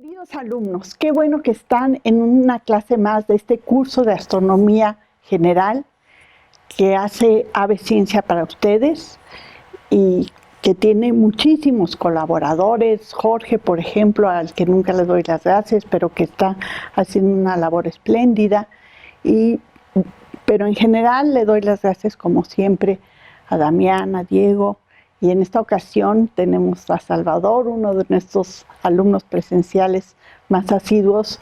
Queridos alumnos, qué bueno que están en una clase más de este curso de astronomía general que hace Ave Ciencia para ustedes y que tiene muchísimos colaboradores. Jorge, por ejemplo, al que nunca le doy las gracias, pero que está haciendo una labor espléndida. Pero en general le doy las gracias, como siempre, a Damián, a Diego. Y en esta ocasión tenemos a Salvador, uno de nuestros alumnos presenciales más asiduos,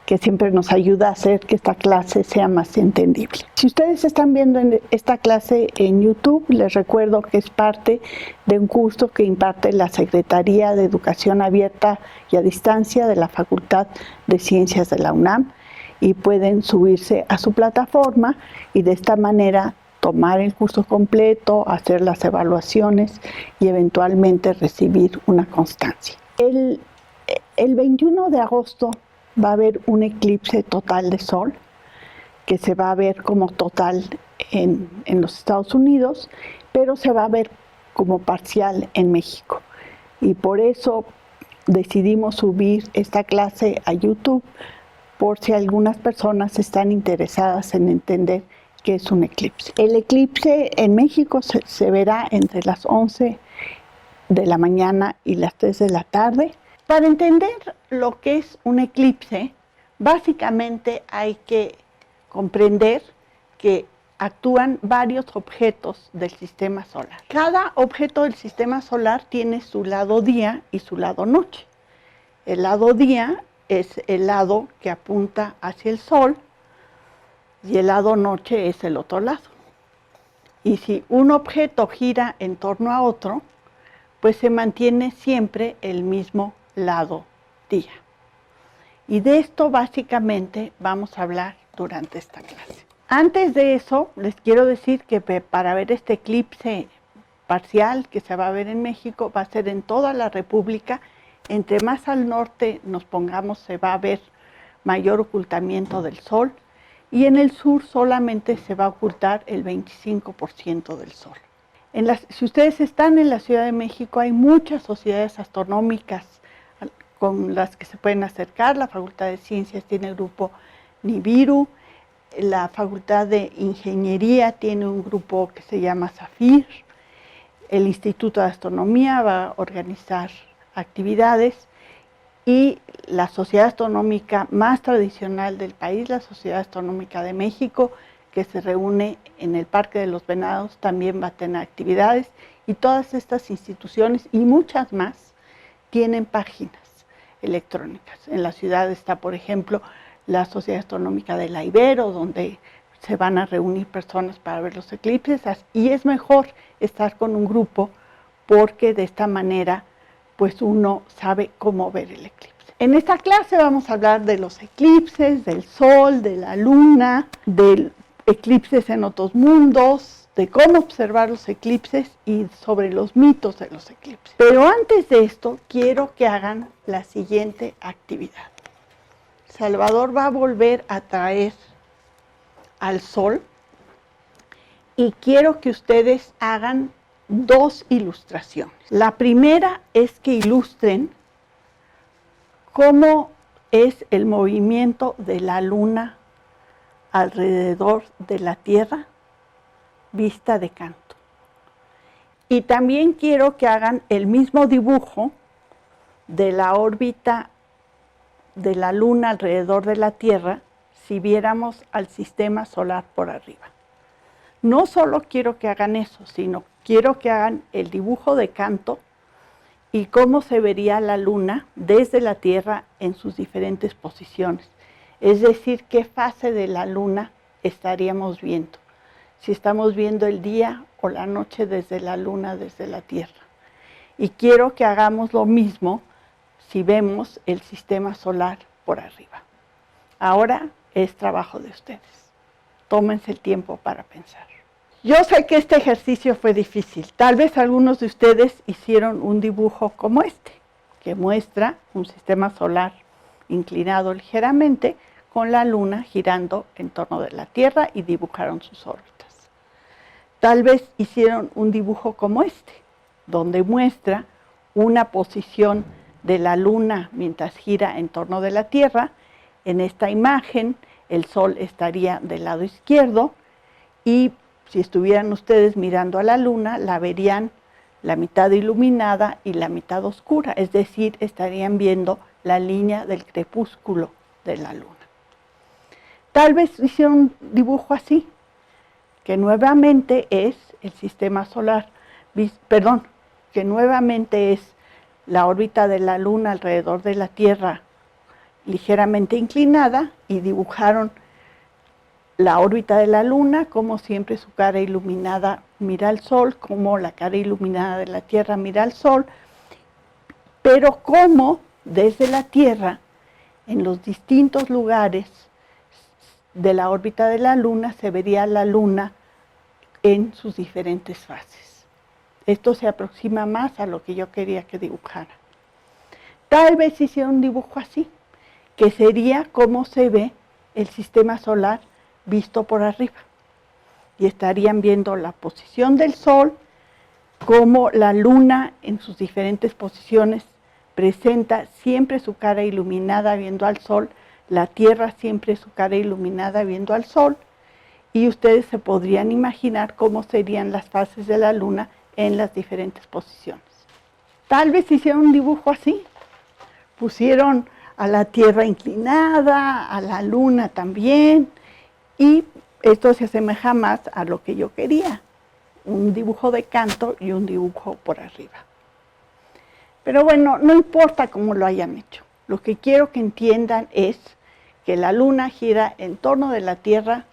que siempre nos ayuda a hacer que esta clase sea más entendible. Si ustedes están viendo esta clase en YouTube, les recuerdo que es parte de un curso que imparte la Secretaría de Educación Abierta y a Distancia de la Facultad de Ciencias de la UNAM, y pueden subirse a su plataforma y de esta manera tomar el curso completo, hacer las evaluaciones y eventualmente recibir una constancia. El 21 de agosto va a haber un eclipse total de sol que se va a ver como total en los Estados Unidos, pero se va a ver como parcial en México. Y por eso decidimos subir esta clase a YouTube, por si algunas personas están interesadas en entender qué es un eclipse. El eclipse en México se verá entre las 11 de la mañana y las 3 de la tarde. Para entender lo que es un eclipse, básicamente hay que comprender que actúan varios objetos del sistema solar. Cada objeto del sistema solar tiene su lado día y su lado noche. El lado día es el lado que apunta hacia el sol y el lado noche es el otro lado. Y si un objeto gira en torno a otro, pues se mantiene siempre el mismo lado día. Y de esto básicamente vamos a hablar durante esta clase. Antes de eso, les quiero decir que para ver este eclipse parcial que se va a ver en México, va a ser en toda la República. Entre más al norte nos pongamos, se va a ver mayor ocultamiento del sol, y en el sur solamente se va a ocultar el 25% del sol. Si ustedes están en la Ciudad de México, hay muchas sociedades astronómicas con las que se pueden acercar. La Facultad de Ciencias tiene el grupo Nibiru, la Facultad de Ingeniería tiene un grupo que se llama Zafir, el Instituto de Astronomía va a organizar actividades, y la sociedad astronómica más tradicional del país, la Sociedad Astronómica de México, que se reúne en el Parque de los Venados, también va a tener actividades, y todas estas instituciones y muchas más tienen páginas electrónicas. En la ciudad está, por ejemplo, la Sociedad Astronómica de la Ibero, donde se van a reunir personas para ver los eclipses, y es mejor estar con un grupo porque de esta manera pues uno sabe cómo ver el eclipse. En esta clase vamos a hablar de los eclipses, del sol, de la luna, de eclipses en otros mundos, de cómo observar los eclipses y sobre los mitos de los eclipses. Pero antes de esto, quiero que hagan la siguiente actividad. Salvador va a volver a traer al sol y quiero que ustedes hagan dos ilustraciones. La primera es que ilustren cómo es el movimiento de la luna alrededor de la Tierra vista de canto. Y también quiero que hagan el mismo dibujo de la órbita de la luna alrededor de la Tierra si viéramos al sistema solar por arriba. No solo quiero que hagan eso, sino quiero que hagan el dibujo de canto y cómo se vería la luna desde la Tierra en sus diferentes posiciones. Es decir, qué fase de la luna estaríamos viendo. Si estamos viendo el día o la noche desde la luna, desde la Tierra. Y quiero que hagamos lo mismo si vemos el sistema solar por arriba. Ahora es trabajo de ustedes. Tómense el tiempo para pensar. Yo sé que este ejercicio fue difícil. Tal vez algunos de ustedes hicieron un dibujo como este, que muestra un sistema solar inclinado ligeramente con la luna girando en torno de la Tierra y dibujaron sus órbitas. Tal vez hicieron un dibujo como este, donde muestra una posición de la luna mientras gira en torno de la Tierra. En esta imagen el Sol estaría del lado izquierdo y si estuvieran ustedes mirando a la luna, la verían la mitad iluminada y la mitad oscura, es decir, estarían viendo la línea del crepúsculo de la luna. Tal vez hicieron un dibujo así, que nuevamente es el sistema solar, que nuevamente es la órbita de la luna alrededor de la Tierra ligeramente inclinada, y dibujaron la órbita de la luna, como siempre su cara iluminada mira al Sol, como la cara iluminada de la Tierra mira al Sol, pero como desde la Tierra, en los distintos lugares de la órbita de la luna, se vería la luna en sus diferentes fases. Esto se aproxima más a lo que yo quería que dibujara. Tal vez hiciera un dibujo así, que sería como se ve el sistema solar visto por arriba. Y estarían viendo la posición del Sol, como la luna en sus diferentes posiciones presenta siempre su cara iluminada viendo al Sol, la Tierra siempre su cara iluminada viendo al Sol, y ustedes se podrían imaginar cómo serían las fases de la luna en las diferentes posiciones. Tal vez hicieron un dibujo así, pusieron a la Tierra inclinada, a la luna también, y esto se asemeja más a lo que yo quería, un dibujo de canto y un dibujo por arriba. Pero bueno, no importa cómo lo hayan hecho, lo que quiero que entiendan es que la luna gira en torno de la Tierra,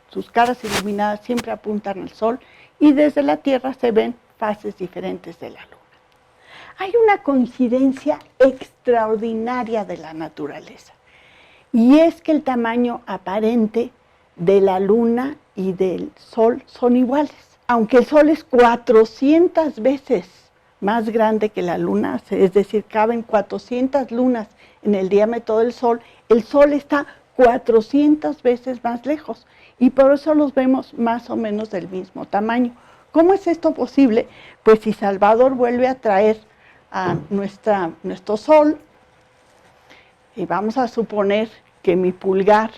sus caras iluminadas siempre apuntan al Sol, y desde la Tierra se ven fases diferentes de la luna. Hay una coincidencia extraordinaria de la naturaleza, y es que el tamaño aparente de la luna y del Sol son iguales. Aunque el Sol es 400 veces más grande que la luna, es decir, caben 400 lunas en el diámetro del Sol, el Sol está 400 veces más lejos, y por eso los vemos más o menos del mismo tamaño. ¿Cómo es esto posible? Pues si Salvador vuelve a traer a nuestro Sol, y vamos a suponer que mi pulgar,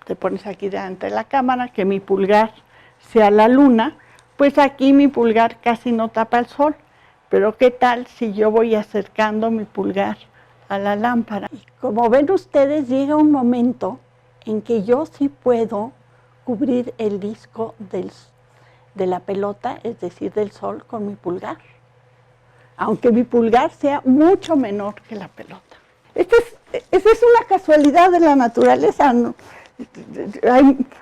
te pones aquí delante de la cámara, que mi pulgar sea la luna, pues aquí mi pulgar casi no tapa el Sol. Pero ¿qué tal si yo voy acercando mi pulgar a la lámpara? Y como ven ustedes, llega un momento en que yo sí puedo cubrir el disco de la pelota, es decir, del Sol, con mi pulgar, aunque mi pulgar sea mucho menor que la pelota. Esa es una casualidad de la naturaleza.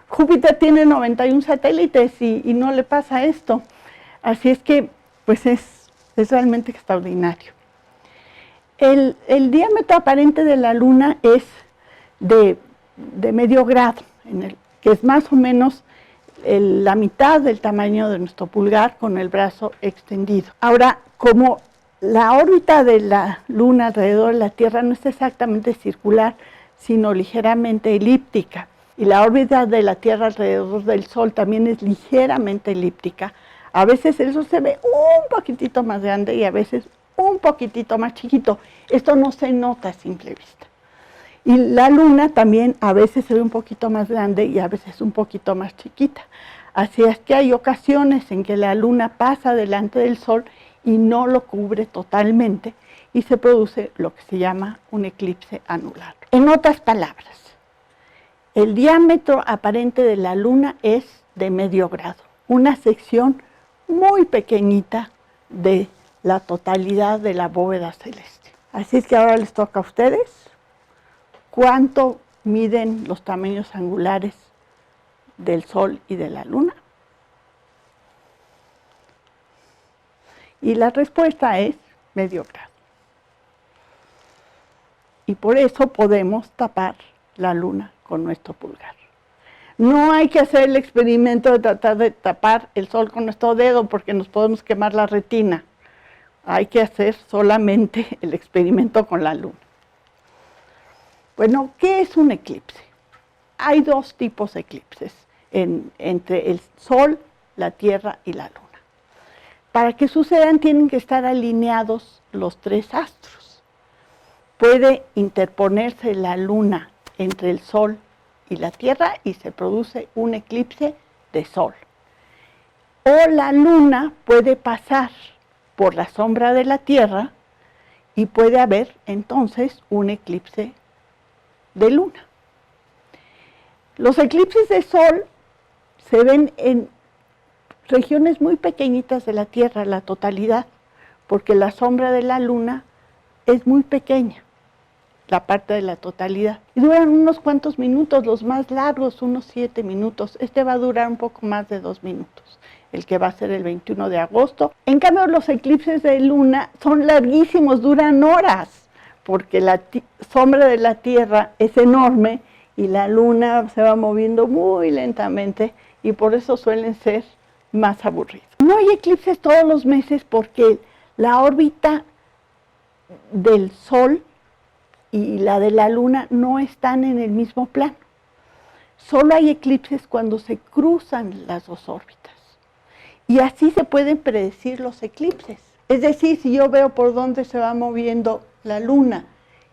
Júpiter tiene 91 satélites y no le pasa esto. Así es que, pues es realmente extraordinario. El diámetro aparente de la luna es de medio grado, que es más o menos la mitad del tamaño de nuestro pulgar con el brazo extendido. Ahora, como la órbita de la luna alrededor de la Tierra no es exactamente circular, sino ligeramente elíptica, y la órbita de la Tierra alrededor del Sol también es ligeramente elíptica, a veces el Sol se ve un poquitito más grande y a veces un poquitito más chiquito. Esto no se nota a simple vista. Y la luna también a veces se ve un poquito más grande y a veces un poquito más chiquita. Así es que hay ocasiones en que la luna pasa delante del Sol y no lo cubre totalmente, y se produce lo que se llama un eclipse anular. En otras palabras, el diámetro aparente de la luna es de medio grado, una sección muy pequeñita de la totalidad de la bóveda celeste. Así es que ahora les toca a ustedes. ¿Cuánto miden los tamaños angulares del Sol y de la luna? Y la respuesta es medio grado. Y por eso podemos tapar la luna con nuestro pulgar. No hay que hacer el experimento de tratar de tapar el Sol con nuestro dedo porque nos podemos quemar la retina. Hay que hacer solamente el experimento con la luna. Bueno, ¿qué es un eclipse? Hay dos tipos de eclipses entre el Sol, la Tierra y la luna. para que sucedan tienen que estar alineados los tres astros. Puede interponerse la luna entre el Sol y la Tierra y se produce un eclipse de Sol. O la luna puede pasar por la sombra de la Tierra y puede haber entonces un eclipse de luna. Los eclipses de Sol se ven en regiones muy pequeñitas de la Tierra, la totalidad, porque la sombra de la luna es muy pequeña, la parte de la totalidad. Y duran unos cuantos minutos, los más largos, unos 7 minutos. Este va a durar un poco más de 2 minutos, el que va a ser el 21 de agosto. En cambio, los eclipses de luna son larguísimos, duran horas, porque la sombra de la Tierra es enorme y la luna se va moviendo muy lentamente y por eso suelen ser más aburridos. No hay eclipses todos los meses porque la órbita del Sol y la de la luna no están en el mismo plano. Solo hay eclipses cuando se cruzan las dos órbitas. Y así se pueden predecir los eclipses. Es decir, si yo veo por dónde se va moviendo la luna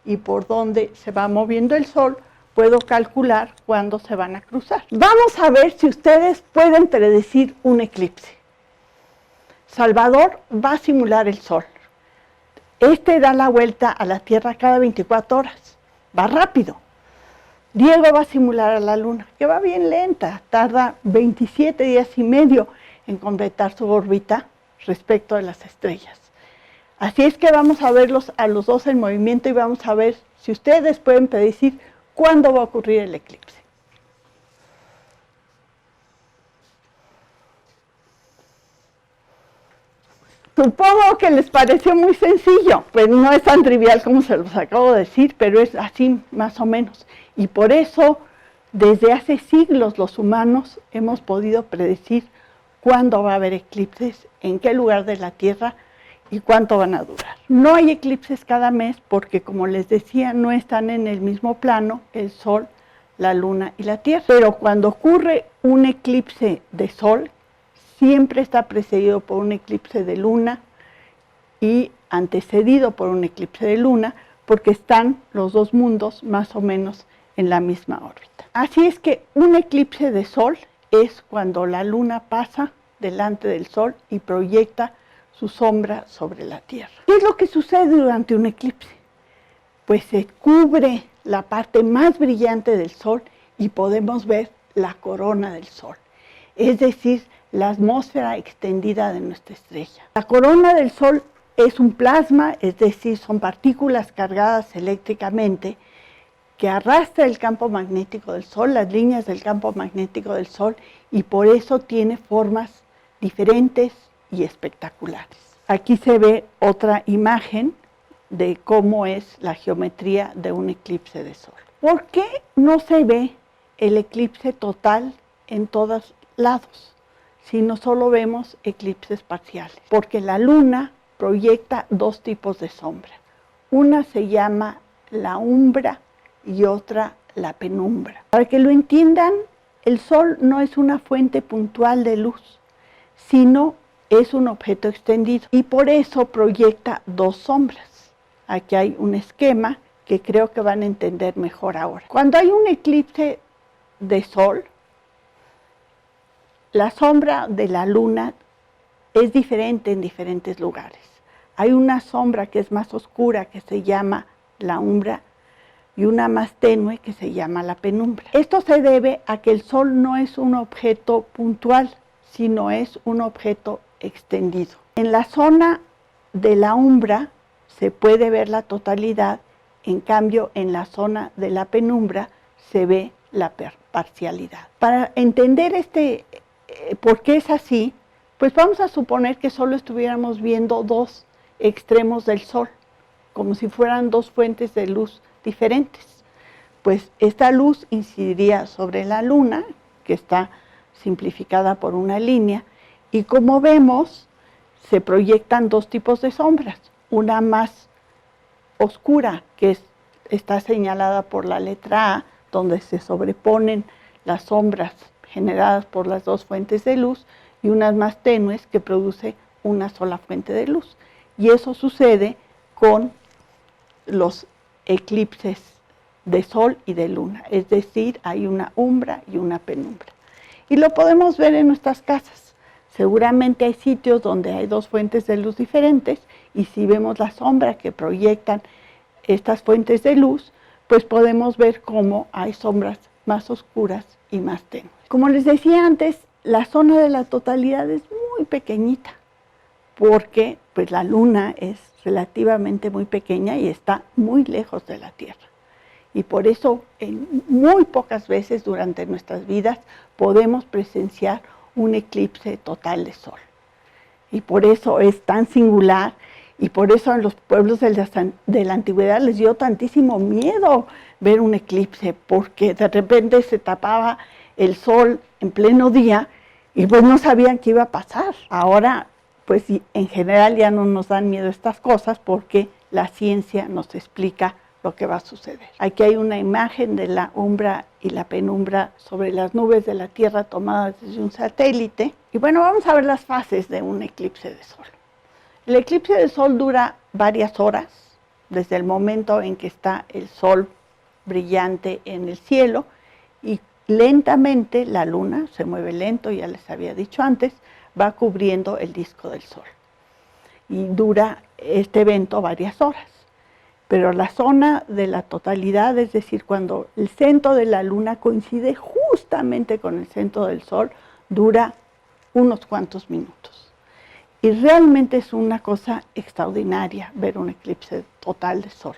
y por dónde se va moviendo el Sol, puedo calcular cuándo se van a cruzar. Vamos a ver si ustedes pueden predecir un eclipse. Salvador va a simular el Sol. Este da la vuelta a la Tierra cada 24 horas. Va rápido. Diego va a simular a la Luna, que va bien lenta. Tarda 27 días y medio en completar su órbita respecto de las estrellas. Así es que vamos a verlos a los dos en movimiento y vamos a ver si ustedes pueden predecir cuándo va a ocurrir el eclipse. Supongo que les pareció muy sencillo, pues no es tan trivial como se los acabo de decir, pero es así más o menos. Y por eso, desde hace siglos los humanos hemos podido predecir cuándo va a haber eclipses, en qué lugar de la Tierra y cuánto van a durar. No hay eclipses cada mes porque, como les decía, no están en el mismo plano el Sol, la Luna y la Tierra. Pero cuando ocurre un eclipse de Sol, siempre está precedido por un eclipse de luna y antecedido por un eclipse de luna, porque están los dos mundos más o menos en la misma órbita. Así es que un eclipse de Sol es cuando la luna pasa delante del Sol y proyecta su sombra sobre la Tierra. ¿Qué es lo que sucede durante un eclipse? Pues se cubre la parte más brillante del Sol y podemos ver la corona del Sol, es decir, la atmósfera extendida de nuestra estrella. La corona del Sol es un plasma, es decir, son partículas cargadas eléctricamente que arrastra el campo magnético del Sol, las líneas del campo magnético del Sol, y por eso tiene formas diferentes y espectaculares. Aquí se ve otra imagen de cómo es la geometría de un eclipse de Sol. ¿Por qué no se ve el eclipse total en todos lados, sino solo vemos eclipses parciales? Porque la luna proyecta dos tipos de sombra. Una se llama la umbra y otra la penumbra. Para que lo entiendan, el Sol no es una fuente puntual de luz, sino es un objeto extendido y por eso proyecta dos sombras. Aquí hay un esquema que creo que van a entender mejor ahora. Cuando hay un eclipse de Sol, la sombra de la luna es diferente en diferentes lugares. Hay una sombra que es más oscura que se llama la umbra y una más tenue que se llama la penumbra. Esto se debe a que el Sol no es un objeto puntual, sino es un objeto extendido. En la zona de la umbra se puede ver la totalidad, en cambio en la zona de la penumbra se ve la parcialidad. Para entender por qué es así, pues vamos a suponer que solo estuviéramos viendo dos extremos del Sol, como si fueran dos fuentes de luz diferentes. Pues esta luz incidiría sobre la luna, que está simplificada por una línea, y como vemos, se proyectan dos tipos de sombras, una más oscura, que está señalada por la letra A, donde se sobreponen las sombras generadas por las dos fuentes de luz, y unas más tenues que produce una sola fuente de luz. Y eso sucede con los eclipses de sol y de luna, es decir, hay una umbra y una penumbra. Y lo podemos ver en nuestras casas. Seguramente hay sitios donde hay dos fuentes de luz diferentes, y si vemos la sombra que proyectan estas fuentes de luz, pues podemos ver cómo hay sombras más oscuras y más tenues. Como les decía antes, la zona de la totalidad es muy pequeñita, porque pues la luna es relativamente muy pequeña y está muy lejos de la Tierra. Y por eso muy pocas veces durante nuestras vidas podemos presenciar un eclipse total de sol. Y por eso es tan singular, y por eso a los pueblos de la antigüedad les dio tantísimo miedo ver un eclipse, porque de repente se tapaba el sol en pleno día y pues no sabían qué iba a pasar. Ahora, pues en general ya no nos dan miedo estas cosas porque la ciencia nos explica lo que va a suceder. Aquí hay una imagen de la umbra y la penumbra sobre las nubes de la Tierra tomadas desde un satélite. Y bueno, vamos a ver las fases de un eclipse de sol. El eclipse de sol dura varias horas, desde el momento en que está el sol brillante en el cielo, y lentamente la luna se mueve lento, ya les había dicho antes, va cubriendo el disco del sol. Y dura este evento varias horas. Pero la zona de la totalidad, es decir, cuando el centro de la luna coincide justamente con el centro del sol, dura unos cuantos minutos. Y realmente es una cosa extraordinaria ver un eclipse total de sol.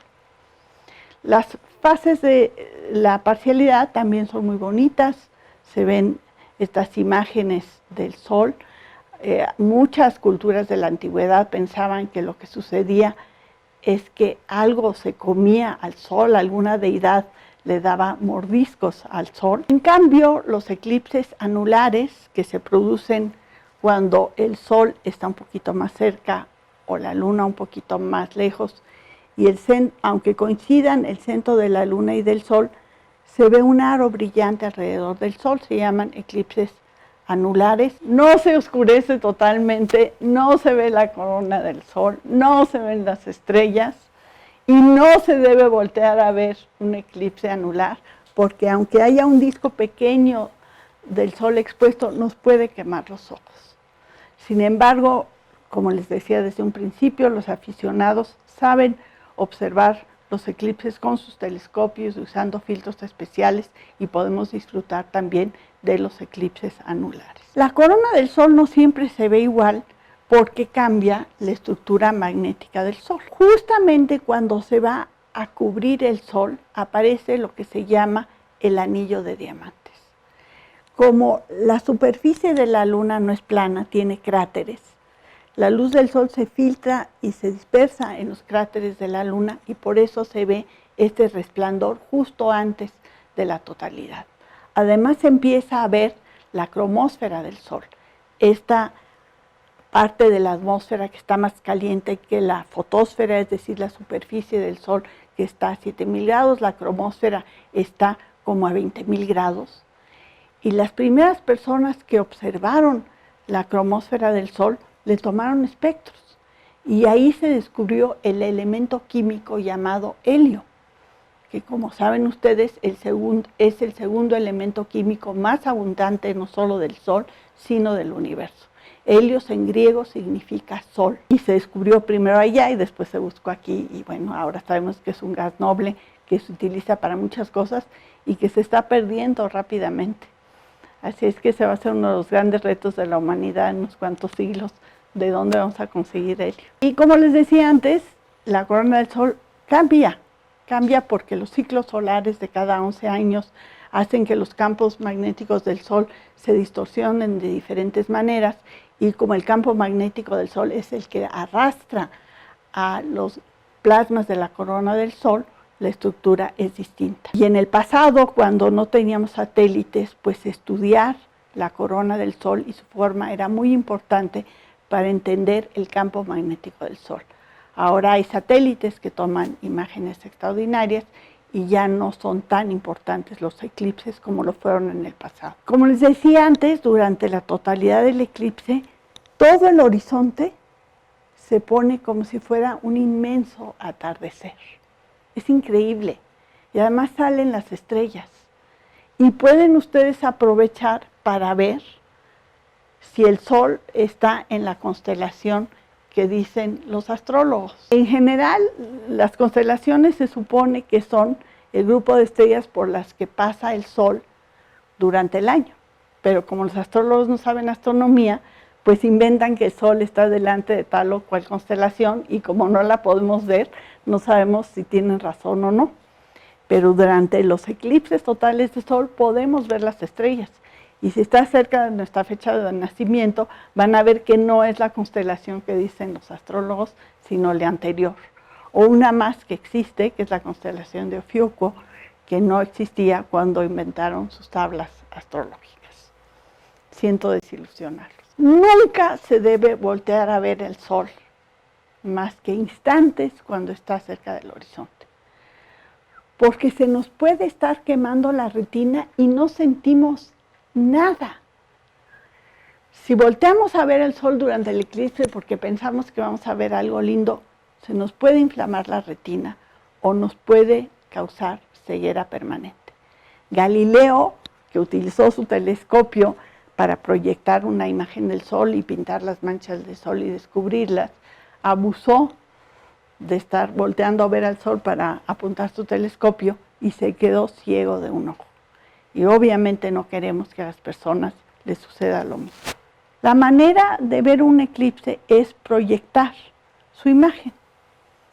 Las fases de la parcialidad también son muy bonitas, se ven estas imágenes del sol. Muchas culturas de la antigüedad pensaban que lo que sucedía es que algo se comía al sol, alguna deidad le daba mordiscos al sol. En cambio, los eclipses anulares, que se producen cuando el sol está un poquito más cerca o la luna un poquito más lejos, y aunque coincidan el centro de la luna y del sol, se ve un aro brillante alrededor del sol, se llaman eclipses anulares. No se oscurece totalmente, no se ve la corona del sol, no se ven las estrellas, y no se debe voltear a ver un eclipse anular, porque aunque haya un disco pequeño del sol expuesto, nos puede quemar los ojos. Sin embargo, como les decía desde un principio, los aficionados saben observar los eclipses con sus telescopios usando filtros especiales, y podemos disfrutar también de los eclipses anulares. La corona del sol no siempre se ve igual porque cambia la estructura magnética del sol. Justamente cuando se va a cubrir el sol aparece lo que se llama el anillo de diamantes. Como la superficie de la luna no es plana, tiene cráteres, la luz del sol se filtra y se dispersa en los cráteres de la luna, y por eso se ve este resplandor justo antes de la totalidad. Además se empieza a ver la cromósfera del sol, esta parte de la atmósfera que está más caliente que la fotosfera, es decir, la superficie del sol que está a 7000 grados, la cromósfera está como a 20000 grados. Y las primeras personas que observaron la cromósfera del sol le tomaron espectros, y ahí se descubrió el elemento químico llamado helio, que como saben ustedes es el segundo elemento químico más abundante no solo del Sol, sino del universo. Helios en griego significa sol, y se descubrió primero allá y después se buscó aquí, y bueno, ahora sabemos que es un gas noble que se utiliza para muchas cosas y que se está perdiendo rápidamente. Así es que se va a ser uno de los grandes retos de la humanidad en unos cuantos siglos, de dónde vamos a conseguir helio. Y como les decía antes, la corona del sol cambia porque los ciclos solares de cada 11 años hacen que los campos magnéticos del sol se distorsionen de diferentes maneras, y como el campo magnético del sol es el que arrastra a los plasmas de la corona del sol, la estructura es distinta. Y en el pasado, cuando no teníamos satélites, pues estudiar la corona del sol y su forma era muy importante para entender el campo magnético del sol. Ahora hay satélites que toman imágenes extraordinarias y ya no son tan importantes los eclipses como lo fueron en el pasado. Como les decía antes, durante la totalidad del eclipse, todo el horizonte se pone como si fuera un inmenso atardecer. Es increíble. Y además salen las estrellas. Y pueden ustedes aprovechar para ver si el Sol está en la constelación que dicen los astrólogos. En general, las constelaciones se supone que son el grupo de estrellas por las que pasa el Sol durante el año. Pero como los astrólogos no saben astronomía, pues inventan que el Sol está delante de tal o cual constelación y como no la podemos ver, no sabemos si tienen razón o no. Pero durante los eclipses totales de Sol podemos ver las estrellas. Y si está cerca de nuestra fecha de nacimiento, van a ver que no es la constelación que dicen los astrólogos, sino la anterior. O una más que existe, que es la constelación de Ofiuco, que no existía cuando inventaron sus tablas astrológicas. Siento desilusionarlos. Nunca se debe voltear a ver el Sol, más que instantes cuando está cerca del horizonte. Porque se nos puede estar quemando la retina y no sentimos nada. Si volteamos a ver el Sol durante el eclipse porque pensamos que vamos a ver algo lindo, se nos puede inflamar la retina o nos puede causar ceguera permanente. Galileo, que utilizó su telescopio para proyectar una imagen del Sol y pintar las manchas del Sol y descubrirlas, abusó de estar volteando a ver al Sol para apuntar su telescopio y se quedó ciego de un ojo. Y obviamente no queremos que a las personas les suceda lo mismo. La manera de ver un eclipse es proyectar su imagen.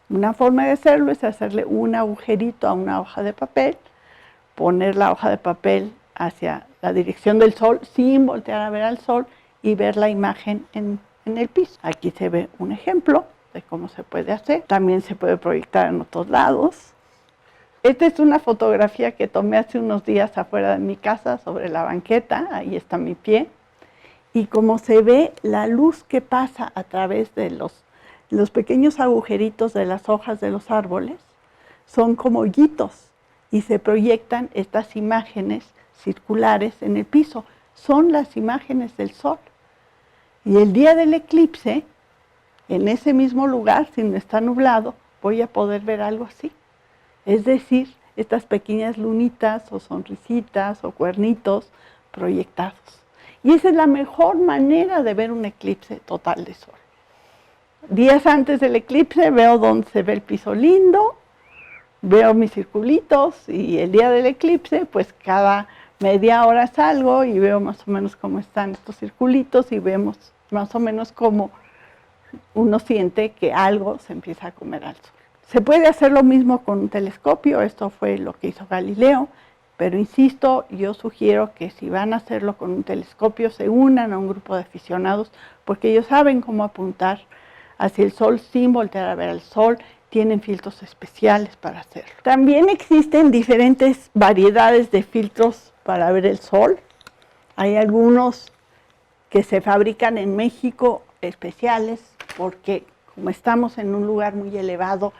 Una forma de hacerlo es hacerle un agujerito a una hoja de papel, poner la hoja de papel hacia la dirección del Sol sin voltear a ver al Sol y ver la imagen en el piso. Aquí se ve un ejemplo de cómo se puede hacer. También se puede proyectar en otros lados. Esta es una fotografía que tomé hace unos días afuera de mi casa sobre la banqueta, ahí está mi pie. Y como se ve, la luz que pasa a través de los pequeños agujeritos de las hojas de los árboles son como hoyitos y se proyectan estas imágenes circulares en el piso. Son las imágenes del Sol. Y el día del eclipse, en ese mismo lugar, si no está nublado, voy a poder ver algo así. Es decir, estas pequeñas lunitas o sonrisitas o cuernitos proyectados. Y esa es la mejor manera de ver un eclipse total de Sol. Días antes del eclipse veo dónde se ve el piso lindo, veo mis circulitos y el día del eclipse, pues cada media hora salgo y veo más o menos cómo están estos circulitos y vemos más o menos cómo uno siente que algo se empieza a comer al Sol. Se puede hacer lo mismo con un telescopio, esto fue lo que hizo Galileo, pero insisto, yo sugiero que si van a hacerlo con un telescopio se unan a un grupo de aficionados porque ellos saben cómo apuntar hacia el Sol sin voltear a ver al Sol, tienen filtros especiales para hacerlo. También existen diferentes variedades de filtros para ver el Sol. Hay algunos que se fabrican en México especiales porque como estamos en un lugar muy elevado,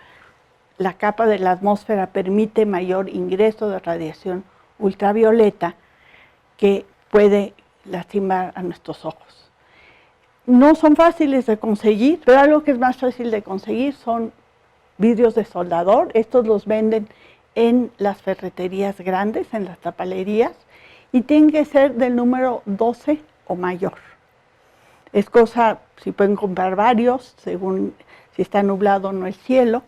la capa de la atmósfera permite mayor ingreso de radiación ultravioleta que puede lastimar a nuestros ojos. No son fáciles de conseguir, pero algo que es más fácil de conseguir son vidrios de soldador. Estos los venden en las ferreterías grandes, en las tapalerías, y tienen que ser del número 12 o mayor. Es cosa, si pueden comprar varios, según si está nublado o no el cielo.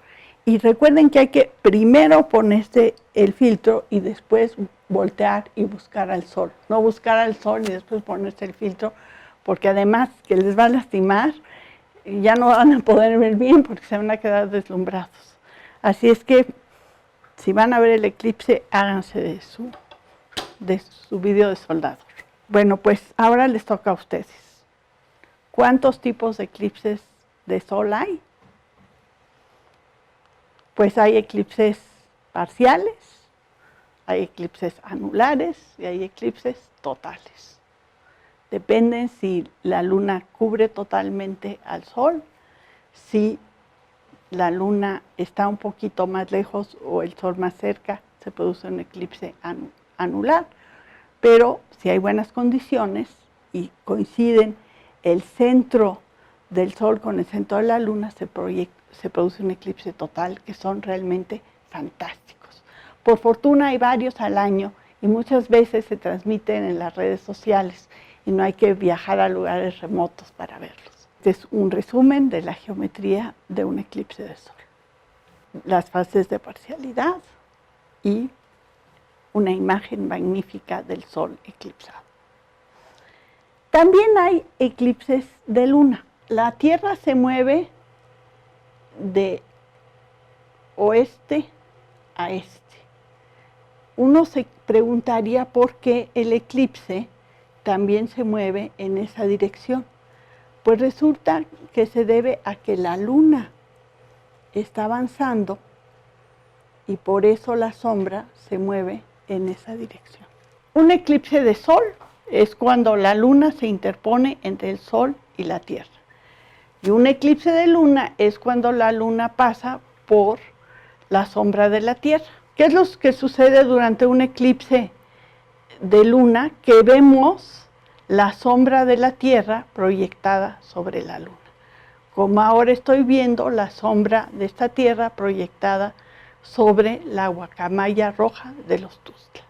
Y recuerden que hay que primero ponerse el filtro y después voltear y buscar al Sol. No buscar al Sol y después ponerse el filtro, porque además que les va a lastimar, ya no van a poder ver bien porque se van a quedar deslumbrados. Así es que si van a ver el eclipse, háganse de su vidrio de soldador. Bueno, pues ahora les toca a ustedes. ¿Cuántos tipos de eclipses de Sol hay? Pues hay eclipses parciales, hay eclipses anulares y hay eclipses totales. Dependen si la luna cubre totalmente al Sol, si la luna está un poquito más lejos o el Sol más cerca, se produce un eclipse anular. Pero si hay buenas condiciones y coinciden el centro del Sol con el centro de la Luna se produce un eclipse total, que son realmente fantásticos. Por fortuna hay varios al año y muchas veces se transmiten en las redes sociales y no hay que viajar a lugares remotos para verlos. Este es un resumen de la geometría de un eclipse de Sol. Las fases de parcialidad y una imagen magnífica del Sol eclipsado. También hay eclipses de Luna. La Tierra se mueve de oeste a este. Uno se preguntaría por qué el eclipse también se mueve en esa dirección. Pues resulta que se debe a que la Luna está avanzando y por eso la sombra se mueve en esa dirección. Un eclipse de Sol es cuando la Luna se interpone entre el Sol y la Tierra. Y un eclipse de Luna es cuando la Luna pasa por la sombra de la Tierra. ¿Qué es lo que sucede durante un eclipse de Luna? Que vemos la sombra de la Tierra proyectada sobre la Luna. Como ahora estoy viendo la sombra de esta Tierra proyectada sobre la guacamaya roja de los Tuxtlas.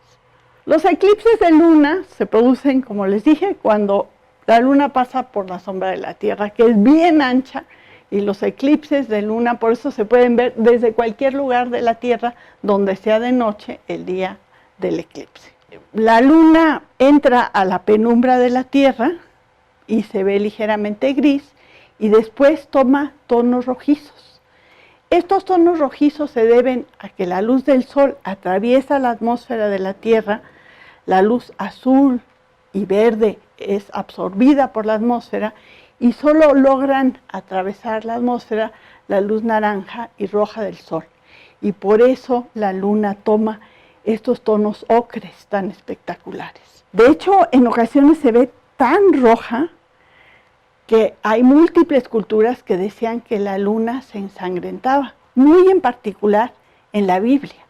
Los eclipses de Luna se producen, como les dije, cuando la Luna pasa por la sombra de la Tierra, que es bien ancha, y los eclipses de Luna, por eso se pueden ver desde cualquier lugar de la Tierra, donde sea de noche el día del eclipse. La Luna entra a la penumbra de la Tierra y se ve ligeramente gris, y después toma tonos rojizos. Estos tonos rojizos se deben a que la luz del Sol atraviesa la atmósfera de la Tierra, la luz azul y verde es absorbida por la atmósfera y solo logran atravesar la atmósfera la luz naranja y roja del Sol. Y por eso la Luna toma estos tonos ocres tan espectaculares. De hecho, en ocasiones se ve tan roja que hay múltiples culturas que decían que la Luna se ensangrentaba, muy en particular en la Biblia.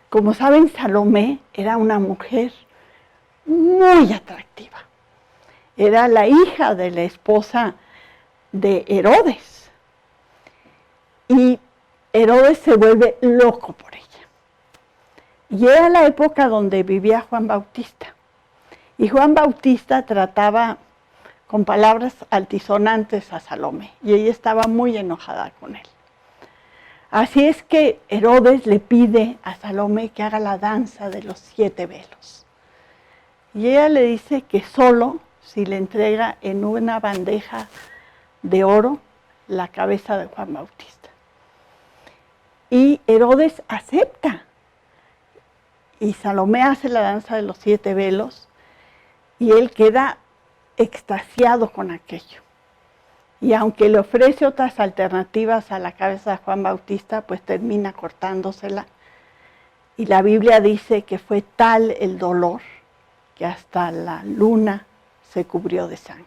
Como saben, Salomé era una mujer muy atractiva. Era la hija de la esposa de Herodes. Y Herodes se vuelve loco por ella. Y era la época donde vivía Juan Bautista. Y Juan Bautista trataba con palabras altisonantes a Salomé, y ella estaba muy enojada con él. Así es que Herodes le pide a Salomé que haga la danza de los 7 velos. Y ella le dice que solo si le entrega en una bandeja de oro la cabeza de Juan Bautista. Y Herodes acepta. Y Salomé hace la danza de los 7 velos, y él queda extasiado con aquello. Y aunque le ofrece otras alternativas a la cabeza de Juan Bautista, pues termina cortándosela. Y la Biblia dice que fue tal el dolor que hasta la luna se cubrió de sangre.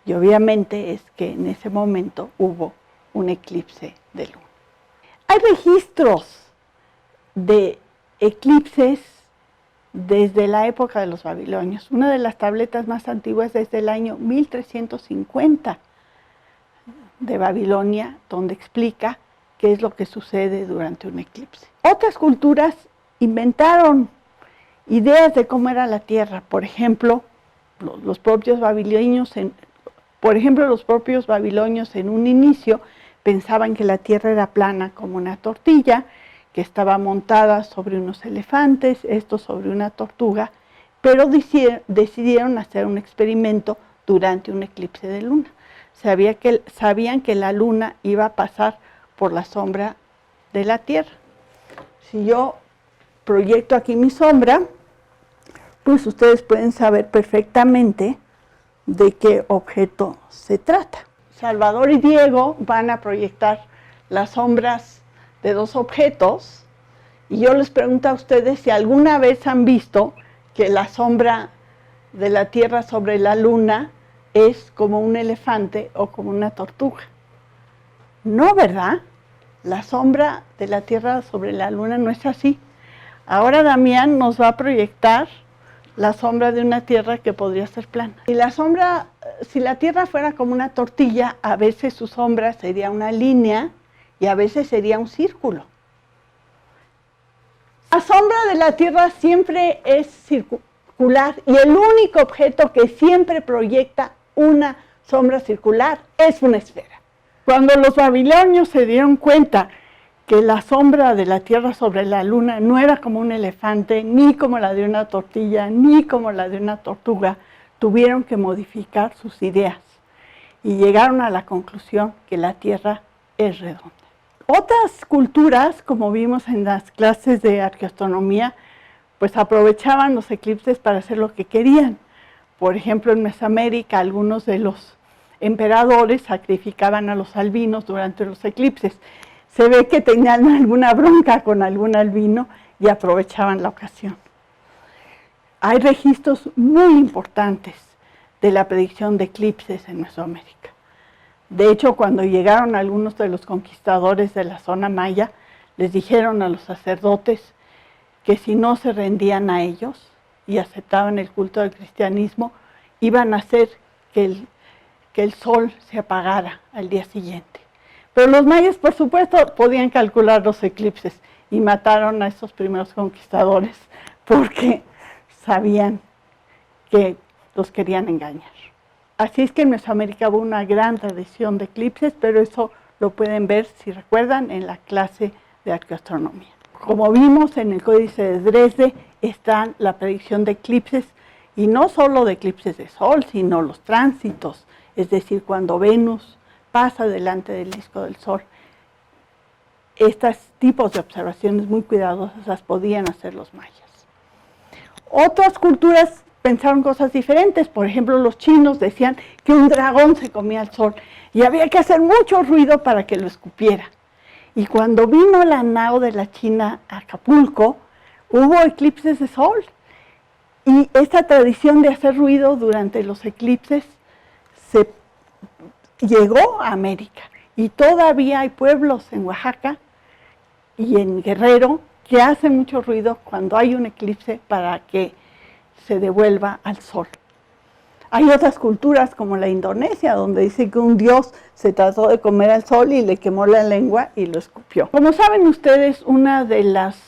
Y obviamente es que en ese momento hubo un eclipse de luna. Hay registros de eclipses desde la época de los babilonios. Una de las tabletas más antiguas es desde el año 1350 de Babilonia, donde explica qué es lo que sucede durante un eclipse. Otras culturas inventaron ideas de cómo era la Tierra. Por ejemplo, los propios babilonios en un inicio pensaban que la Tierra era plana como una tortilla, que estaba montada sobre unos elefantes, estos sobre una tortuga, pero decidieron hacer un experimento durante un eclipse de luna. Sabían que la luna iba a pasar por la sombra de la Tierra. Si yo proyecto aquí mi sombra, pues ustedes pueden saber perfectamente de qué objeto se trata. Salvador y Diego van a proyectar las sombras de 2 objetos, y yo les pregunto a ustedes si alguna vez han visto que la sombra de la Tierra sobre la Luna es como un elefante o como una tortuga. No, ¿verdad? La sombra de la Tierra sobre la Luna no es así. Ahora Damián nos va a proyectar la sombra de una Tierra que podría ser plana. Y la sombra si la Tierra fuera como una tortilla, a veces su sombra sería una línea y a veces sería un círculo. La sombra de la Tierra siempre es circular y el único objeto que siempre proyecta una sombra circular es una esfera. Cuando los babilonios se dieron cuenta que la sombra de la Tierra sobre la Luna no era como un elefante, ni como la de una tortilla, ni como la de una tortuga, tuvieron que modificar sus ideas y llegaron a la conclusión que la Tierra es redonda. Otras culturas, como vimos en las clases de arqueoastronomía, pues aprovechaban los eclipses para hacer lo que querían. Por ejemplo, en Mesoamérica, algunos de los emperadores sacrificaban a los albinos durante los eclipses. Se ve que tenían alguna bronca con algún albino y aprovechaban la ocasión. Hay registros muy importantes de la predicción de eclipses en Mesoamérica. De hecho, cuando llegaron algunos de los conquistadores de la zona maya, les dijeron a los sacerdotes que si no se rendían a ellos y aceptaban el culto del cristianismo, iban a hacer que el sol se apagara al día siguiente. Pero los mayas, por supuesto, podían calcular los eclipses y mataron a esos primeros conquistadores porque sabían que los querían engañar. Así es que en Mesoamérica hubo una gran tradición de eclipses, pero eso lo pueden ver, si recuerdan, en la clase de arqueoastronomía. Como vimos en el Códice de Dresde, está la predicción de eclipses, y no solo de eclipses de sol, sino los tránsitos, es decir, cuando Venus pasa delante del disco del Sol. Estos tipos de observaciones muy cuidadosas las podían hacer los mayas. Otras culturas pensaron cosas diferentes. Por ejemplo, los chinos decían que un dragón se comía el sol y había que hacer mucho ruido para que lo escupiera. Y cuando vino la nao de la China a Acapulco, hubo eclipses de sol. Y esta tradición de hacer ruido durante los eclipses se llegó a América. Y todavía hay pueblos en Oaxaca y en Guerrero que hacen mucho ruido cuando hay un eclipse para que se devuelva al sol. Hay otras culturas como la Indonesia, donde dice que un dios se trató de comer al sol y le quemó la lengua y lo escupió. Como saben ustedes, una de las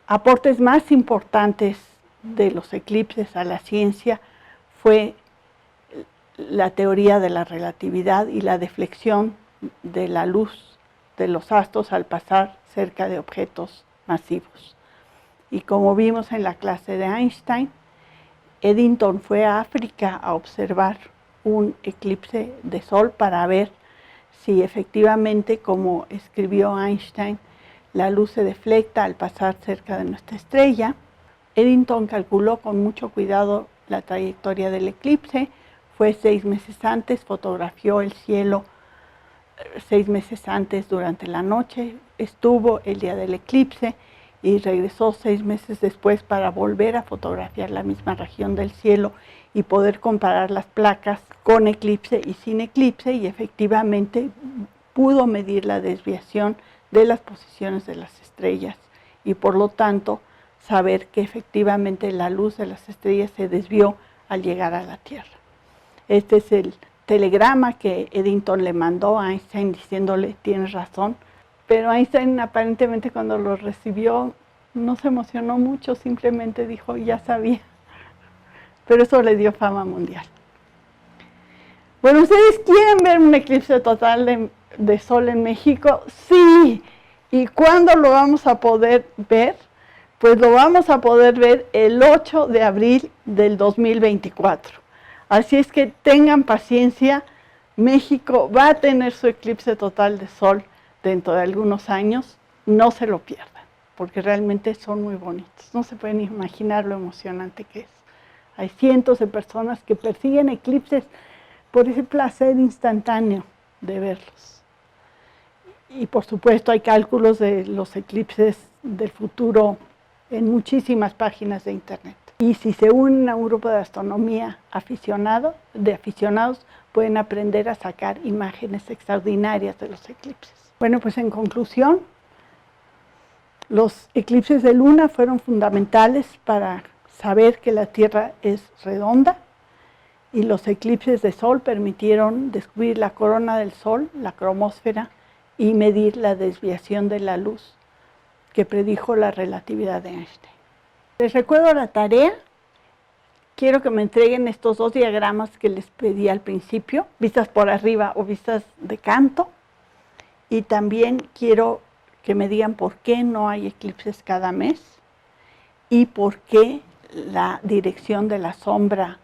aportes más importantes de los eclipses a la ciencia fue la teoría de la relatividad y la deflexión de la luz de los astros al pasar cerca de objetos masivos. Y como vimos en la clase de Einstein, Eddington fue a África a observar un eclipse de sol para ver si efectivamente, como escribió Einstein, la luz se deflecta al pasar cerca de nuestra estrella. Eddington calculó con mucho cuidado la trayectoria del eclipse, fue 6 meses antes, fotografió el cielo 6 meses antes durante la noche, estuvo el día del eclipse y regresó 6 meses después para volver a fotografiar la misma región del cielo y poder comparar las placas con eclipse y sin eclipse, y efectivamente pudo medir la desviación de las posiciones de las estrellas y por lo tanto saber que efectivamente la luz de las estrellas se desvió al llegar a la Tierra. Este es el telegrama que Eddington le mandó a Einstein diciéndole: tienes razón. Pero Einstein aparentemente cuando lo recibió no se emocionó mucho, simplemente dijo, ya sabía. Pero eso le dio fama mundial. Bueno, ¿ustedes quieren ver un eclipse total de sol en México? Sí. ¿Y cuándo lo vamos a poder ver? Pues lo vamos a poder ver el 8 de abril del 2024. Así es que tengan paciencia, México va a tener su eclipse total de sol dentro de algunos años, no se lo pierdan, porque realmente son muy bonitos. No se pueden imaginar lo emocionante que es. Hay cientos de personas que persiguen eclipses por ese placer instantáneo de verlos. Y por supuesto hay cálculos de los eclipses del futuro en muchísimas páginas de internet. Y si se unen a un grupo de astronomía aficionados, pueden aprender a sacar imágenes extraordinarias de los eclipses. Bueno, pues en conclusión, los eclipses de luna fueron fundamentales para saber que la Tierra es redonda Y los eclipses de sol permitieron descubrir la corona del sol, la cromósfera, y medir la desviación de la luz que predijo la relatividad de Einstein. Les recuerdo la tarea. Quiero que me entreguen estos dos diagramas que les pedí al principio, vistas por arriba o vistas de canto. Y también quiero que me digan por qué no hay eclipses cada mes y por qué la dirección de la sombra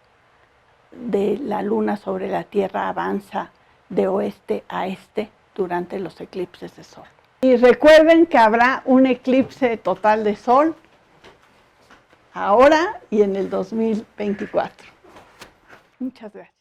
de la luna sobre la Tierra avanza de oeste a este durante los eclipses de sol. Y recuerden que habrá un eclipse total de sol ahora y en el 2024. Muchas gracias.